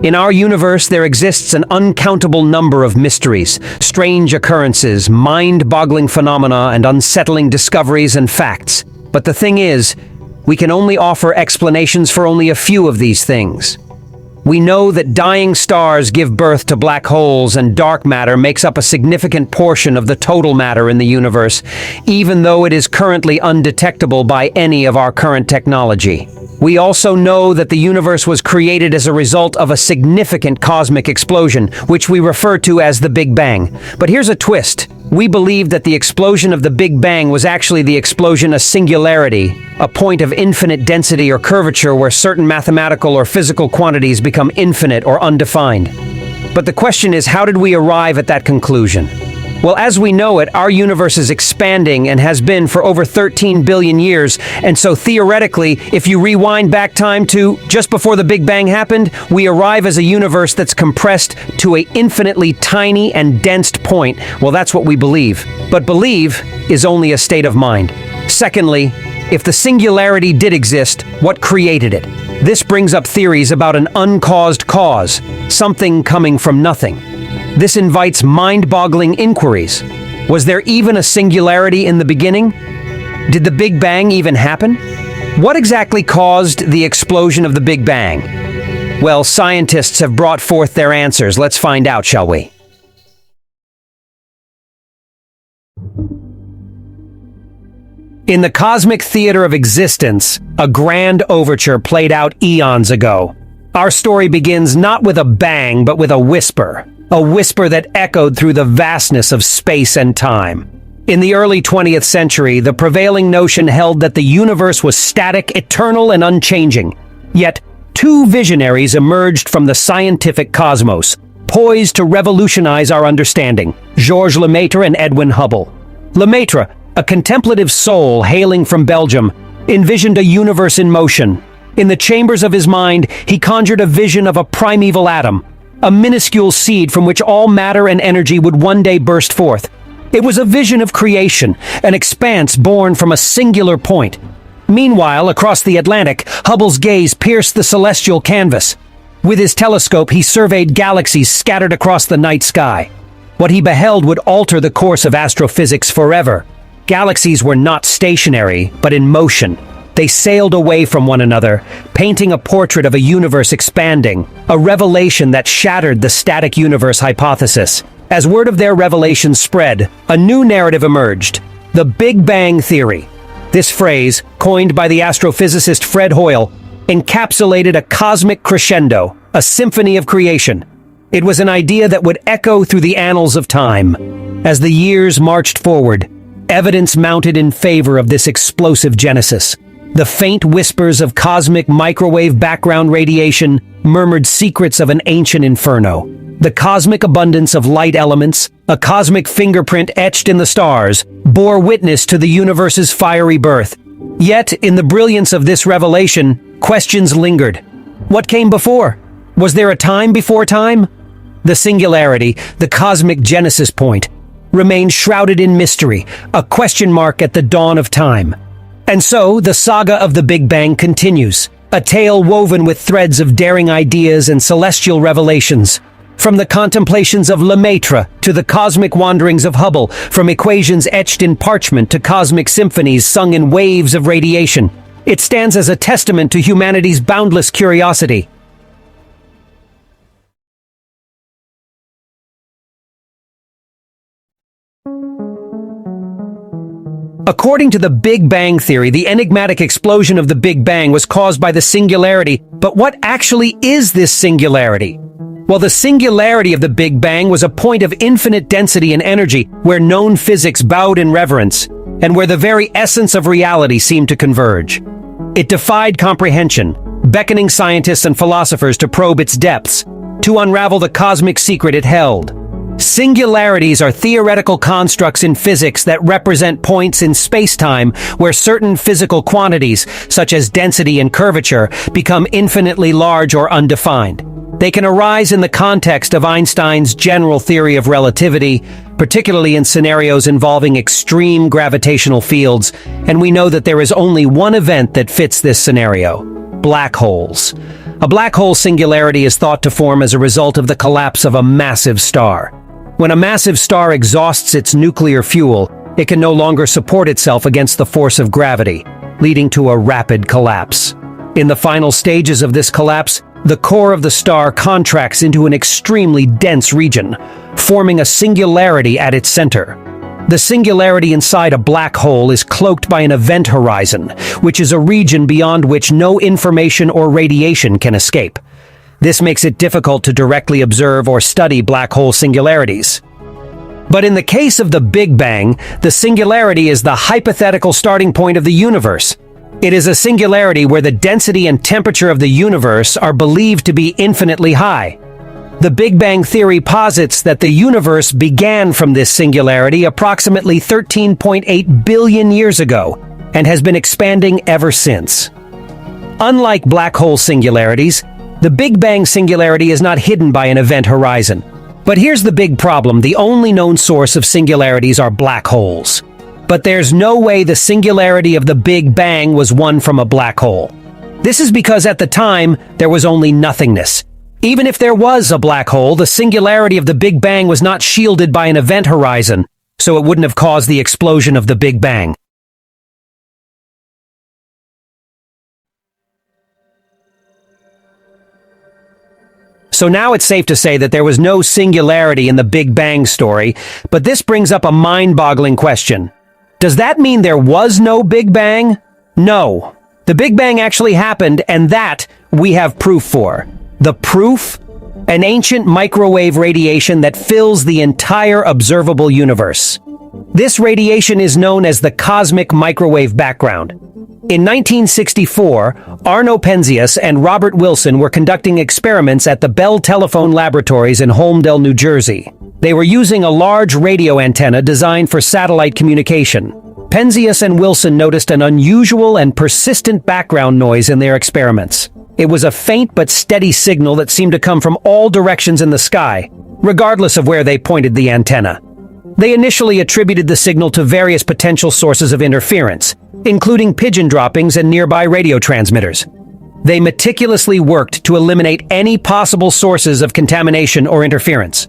In our universe, there exists an uncountable number of mysteries, strange occurrences, mind-boggling phenomena, and unsettling discoveries and facts. But the thing is, we can only offer explanations for only a few of these things. We know that dying stars give birth to black holes, and dark matter makes up a significant portion of the total matter in the universe, even though it is currently undetectable by any of our current technology. We also know that the universe was created as a result of a significant cosmic explosion, which we refer to as the Big Bang. But here's a twist. We believe that the explosion of the Big Bang was actually the explosion of singularity, a point of infinite density or curvature where certain mathematical or physical quantities become infinite or undefined. But the question is, how did we arrive at that conclusion? Well, as we know it, our universe is expanding and has been for over 13 billion years, and so theoretically, if you rewind back time to just before the Big Bang happened, we arrive as a universe that's compressed to an infinitely tiny and dense point. Well, that's what we believe. But believe is only a state of mind. Secondly, if the singularity did exist, what created it? This brings up theories about an uncaused cause, something coming from nothing. This invites mind-boggling inquiries. Was there even a singularity in the beginning? Did the Big Bang even happen? What exactly caused the explosion of the Big Bang? Well, scientists have brought forth their answers. Let's find out, shall we? In the cosmic theater of existence, a grand overture played out eons ago. Our story begins not with a bang, but with a whisper that echoed through the vastness of space and time. In the early 20th century, the prevailing notion held that the universe was static, eternal, and unchanging. Yet, two visionaries emerged from the scientific cosmos, poised to revolutionize our understanding: Georges Lemaitre and Edwin Hubble. Lemaitre, a contemplative soul hailing from Belgium, envisioned a universe in motion. In the chambers of his mind, he conjured a vision of a primeval atom, a minuscule seed from which all matter and energy would one day burst forth. It was a vision of creation, an expanse born from a singular point. Meanwhile, across the Atlantic, Hubble's gaze pierced the celestial canvas. With his telescope, he surveyed galaxies scattered across the night sky. What he beheld would alter the course of astrophysics forever. Galaxies were not stationary, but in motion. They sailed away from one another, painting a portrait of a universe expanding, a revelation that shattered the static universe hypothesis. As word of their revelation spread, a new narrative emerged: the Big Bang Theory. This phrase, coined by the astrophysicist Fred Hoyle, encapsulated a cosmic crescendo, a symphony of creation. It was an idea that would echo through the annals of time. As the years marched forward, evidence mounted in favor of this explosive genesis. The faint whispers of cosmic microwave background radiation murmured secrets of an ancient inferno. The cosmic abundance of light elements, a cosmic fingerprint etched in the stars, bore witness to the universe's fiery birth. Yet, in the brilliance of this revelation, questions lingered. What came before? Was there a time before time? The singularity, the cosmic genesis point, remained shrouded in mystery, a question mark at the dawn of time. And so, the saga of the Big Bang continues, a tale woven with threads of daring ideas and celestial revelations. From the contemplations of Lemaitre to the cosmic wanderings of Hubble, from equations etched in parchment to cosmic symphonies sung in waves of radiation, it stands as a testament to humanity's boundless curiosity. According to the Big Bang Theory, the enigmatic explosion of the Big Bang was caused by the singularity. But what actually is this singularity? Well, the singularity of the Big Bang was a point of infinite density and energy where known physics bowed in reverence, and where the very essence of reality seemed to converge. It defied comprehension, beckoning scientists and philosophers to probe its depths, to unravel the cosmic secret it held. Singularities are theoretical constructs in physics that represent points in space-time where certain physical quantities, such as density and curvature, become infinitely large or undefined. They can arise in the context of Einstein's general theory of relativity, particularly in scenarios involving extreme gravitational fields, and we know that there is only one event that fits this scenario: black holes. A black hole singularity is thought to form as a result of the collapse of a massive star. When a massive star exhausts its nuclear fuel, it can no longer support itself against the force of gravity, leading to a rapid collapse. In the final stages of this collapse, the core of the star contracts into an extremely dense region, forming a singularity at its center. The singularity inside a black hole is cloaked by an event horizon, which is a region beyond which no information or radiation can escape. This makes it difficult to directly observe or study black hole singularities. But in the case of the Big Bang, the singularity is the hypothetical starting point of the universe. It is a singularity where the density and temperature of the universe are believed to be infinitely high. The Big Bang theory posits that the universe began from this singularity approximately 13.8 billion years ago and has been expanding ever since. Unlike black hole singularities, the Big Bang singularity is not hidden by an event horizon. But here's the big problem: the only known source of singularities are black holes. But there's no way the singularity of the Big Bang was one from a black hole. This is because at the time, there was only nothingness. Even if there was a black hole, the singularity of the Big Bang was not shielded by an event horizon, so it wouldn't have caused the explosion of the Big Bang. So now it's safe to say that there was no singularity in the Big Bang story, but this brings up a mind-boggling question. Does that mean there was no Big Bang? No. The Big Bang actually happened, and that we have proof for. The proof? An ancient microwave radiation that fills the entire observable universe. This radiation is known as the cosmic microwave background. In 1964, Arno Penzias and Robert Wilson were conducting experiments at the Bell Telephone Laboratories in Holmdel, New Jersey. They were using a large radio antenna designed for satellite communication. Penzias and Wilson noticed an unusual and persistent background noise in their experiments. It was a faint but steady signal that seemed to come from all directions in the sky, regardless of where they pointed the antenna. They initially attributed the signal to various potential sources of interference, including pigeon droppings and nearby radio transmitters. They meticulously worked to eliminate any possible sources of contamination or interference.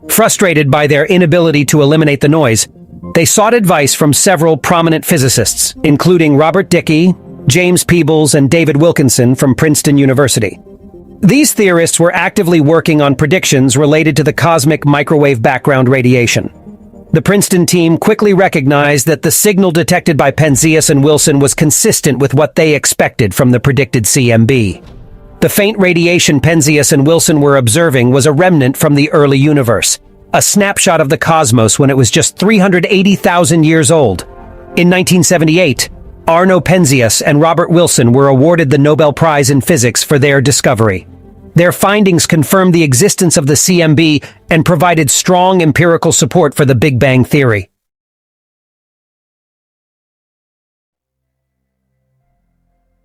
Frustrated by their inability to eliminate the noise, they sought advice from several prominent physicists, including Robert Dicke, James Peebles, and David Wilkinson from Princeton University. These theorists were actively working on predictions related to the cosmic microwave background radiation. The Princeton team quickly recognized that the signal detected by Penzias and Wilson was consistent with what they expected from the predicted CMB. The faint radiation Penzias and Wilson were observing was a remnant from the early universe, a snapshot of the cosmos when it was just 380,000 years old. In 1978, Arno Penzias and Robert Wilson were awarded the Nobel Prize in Physics for their discovery. Their findings confirmed the existence of the CMB and provided strong empirical support for the Big Bang theory.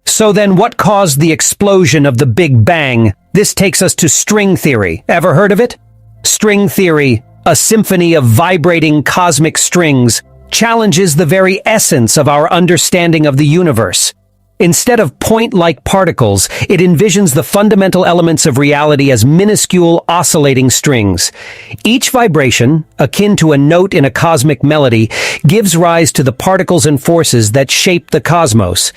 So then, what caused the explosion of the Big Bang? This takes us to string theory. Ever heard of it? String theory, a symphony of vibrating cosmic strings, challenges the very essence of our understanding of the universe. Instead of point-like particles, it envisions the fundamental elements of reality as minuscule oscillating strings. Each vibration, akin to a note in a cosmic melody, gives rise to the particles and forces that shape the cosmos.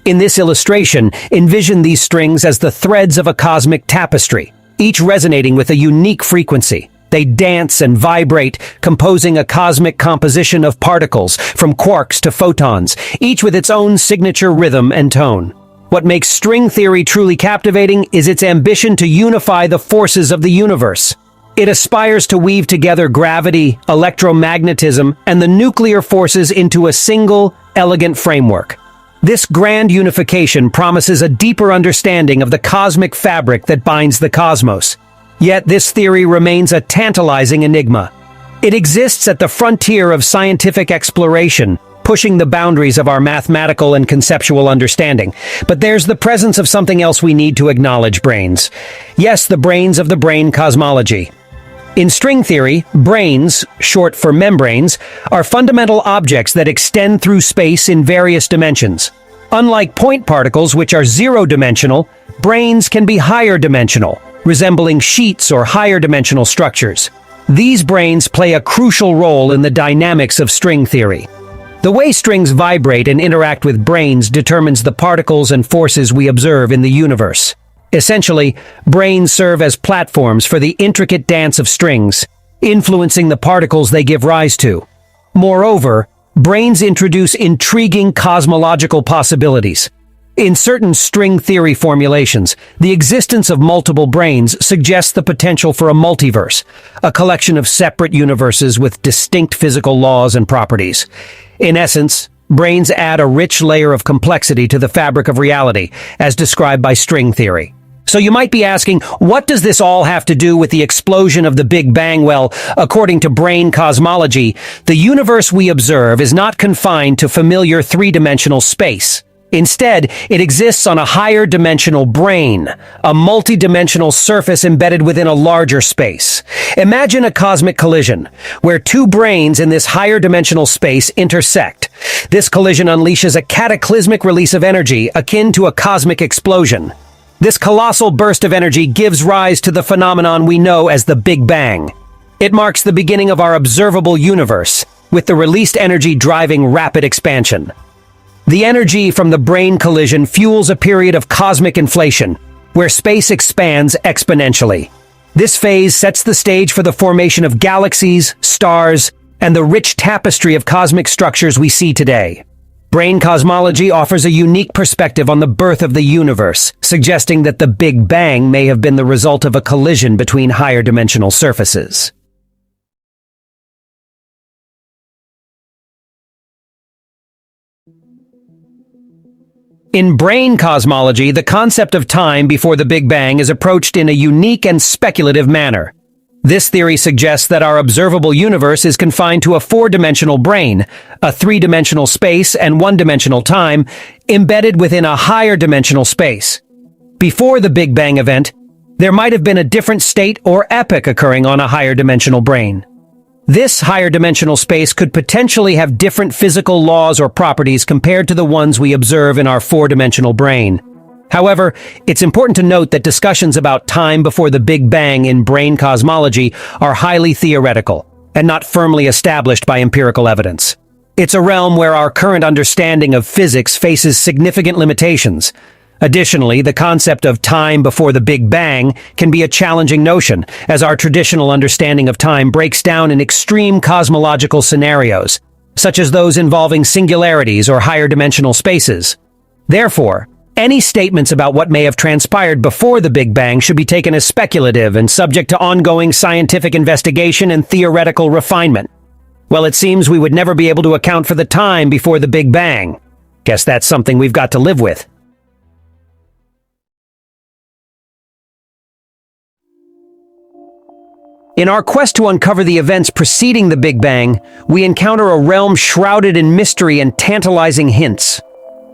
In this illustration, envision these strings as the threads of a cosmic tapestry, each resonating with a unique frequency. They dance and vibrate, composing a cosmic composition of particles, from quarks to photons, each with its own signature rhythm and tone. What makes string theory truly captivating is its ambition to unify the forces of the universe. It aspires to weave together gravity, electromagnetism, and the nuclear forces into a single, elegant framework. This grand unification promises a deeper understanding of the cosmic fabric that binds the cosmos. Yet this theory remains a tantalizing enigma. It exists at the frontier of scientific exploration, pushing the boundaries of our mathematical and conceptual understanding. But there's the presence of something else we need to acknowledge: branes. Yes, the branes of the Brane cosmology. In string theory, branes, short for membranes, are fundamental objects that extend through space in various dimensions. Unlike point particles, which are zero-dimensional, branes can be higher dimensional, resembling sheets or higher dimensional structures. These branes play a crucial role in the dynamics of string theory. The way strings vibrate and interact with branes determines the particles and forces we observe in the universe. Essentially, branes serve as platforms for the intricate dance of strings, influencing the particles they give rise to. Moreover, branes introduce intriguing cosmological possibilities. In certain string theory formulations, the existence of multiple branes suggests the potential for a multiverse, a collection of separate universes with distinct physical laws and properties. In essence, branes add a rich layer of complexity to the fabric of reality, as described by string theory. So you might be asking, what does this all have to do with the explosion of the Big Bang? Well, according to Brane cosmology, the universe we observe is not confined to familiar three-dimensional space. Instead, it exists on a higher dimensional brane, a multi-dimensional surface embedded within a larger space. Imagine a cosmic collision, where two branes in this higher dimensional space intersect. This collision unleashes a cataclysmic release of energy akin to a cosmic explosion. This colossal burst of energy gives rise to the phenomenon we know as the Big Bang. It marks the beginning of our observable universe, with the released energy driving rapid expansion. The energy from the brane collision fuels a period of cosmic inflation, where space expands exponentially. This phase sets the stage for the formation of galaxies, stars, and the rich tapestry of cosmic structures we see today. Brane cosmology offers a unique perspective on the birth of the universe, suggesting that the Big Bang may have been the result of a collision between higher dimensional surfaces. In Brane cosmology, the concept of time before the Big Bang is approached in a unique and speculative manner. This theory suggests that our observable universe is confined to a four-dimensional brane, a three-dimensional space and one-dimensional time, embedded within a higher dimensional space. Before the Big Bang event, there might have been a different state or epoch occurring on a higher dimensional brane. This higher dimensional space could potentially have different physical laws or properties compared to the ones we observe in our four-dimensional brane. However, it's important to note that discussions about time before the Big Bang in Brane cosmology are highly theoretical and not firmly established by empirical evidence. It's a realm where our current understanding of physics faces significant limitations. Additionally, the concept of time before the Big Bang can be a challenging notion, as our traditional understanding of time breaks down in extreme cosmological scenarios, such as those involving singularities or higher dimensional spaces. Therefore, any statements about what may have transpired before the Big Bang should be taken as speculative and subject to ongoing scientific investigation and theoretical refinement. Well, it seems we would never be able to account for the time before the Big Bang. Guess that's something we've got to live with. In our quest to uncover the events preceding the Big Bang, we encounter a realm shrouded in mystery and tantalizing hints.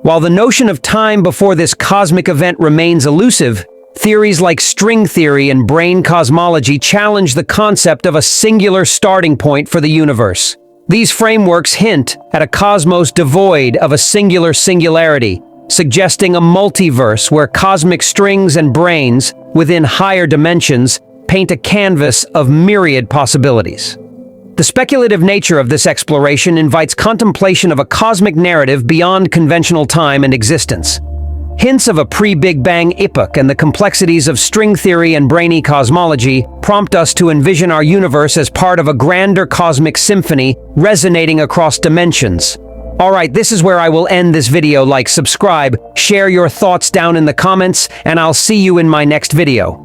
While the notion of time before this cosmic event remains elusive, theories like string theory and Brane cosmology challenge the concept of a singular starting point for the universe. These frameworks hint at a cosmos devoid of a singular singularity, suggesting a multiverse where cosmic strings and branes, within higher dimensions, paint a canvas of myriad possibilities. The speculative nature of this exploration invites contemplation of a cosmic narrative beyond conventional time and existence. Hints of a pre-Big Bang epoch and the complexities of string theory and Brane cosmology prompt us to envision our universe as part of a grander cosmic symphony resonating across dimensions. Alright, this is where I will end this video. Like, subscribe, share your thoughts down in the comments, and I'll see you in my next video.